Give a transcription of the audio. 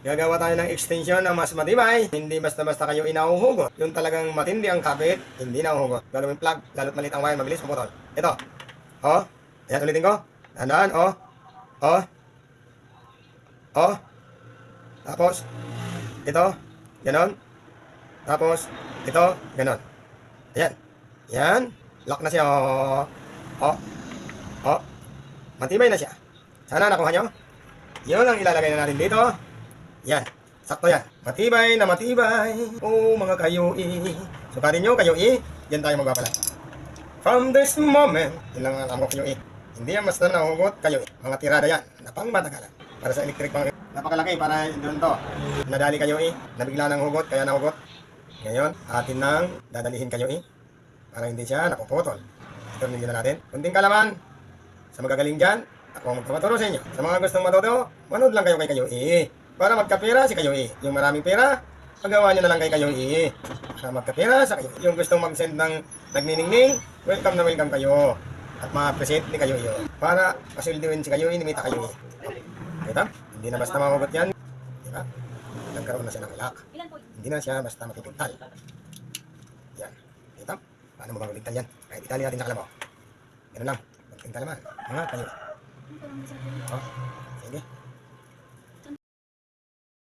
Gagawa tayo ng extension na mas matibay. Hindi basta-basta kayo inahuhugot. Yung talagang matindi ang kabit, hindi nahuhugot. Gagawin plug, lalo't maliit ang wire, mabilis puputol. Ito. Oh. Ayan, ulitin ko. Tandaan, oh. Oh. Oh. Tapos, ito. Ganon. Tapos, ito. Ganon. Ayan. Yan. Lock na siya. Oh. Oh. Oh. Matibay na siya. Sana nakuha nyo. Yun ang ilalagay na natin dito. Yan. Sakto yan. Matibay na matibay. Oh, mga kayoy. Sukatin nyo, kayoy. Yan tayo magpapalat. From this moment. Yun lang ang alam ko, kayoy. Hindi yan basta nahugot, kayoy. Mga tirada yan. Na pang matagalan. Para sa electric pang... Napakalaki para doon to. Nadali kayoy. Nabigla ng hugot, kaya nahugot. Ngayon, atin nang dadalihin kayoy. Para hindi siya napuputol. Ito nyo na natin. Kunting kalaman. Sa magagaling dyan, ako magpapaturo sa inyo. Sa mga gustong matuto, manood lang kayo kay Kayoy. Para magkapera si Kayoy. Yung maraming pera, pagawa nyo na lang kay Kayoy. Para magkapera sa Kayoy. Yung gustong mag-send ng nagniningning, welcome na welcome kayo. At ma-appreciate ni Kayoy yun. Para pasildiwin si Kayoy, nimita Kayoy. Kita? Hindi na basta mahugot yan. Diba? Nagkaroon na siya ng lock. Hindi na siya basta mapipintal. Yan. Kita? Paano mo bang uligtal yan? Kahit itali natin sa kalabaw. Ganun lang. Tingnan naman. Mga kayo. Oh, sige.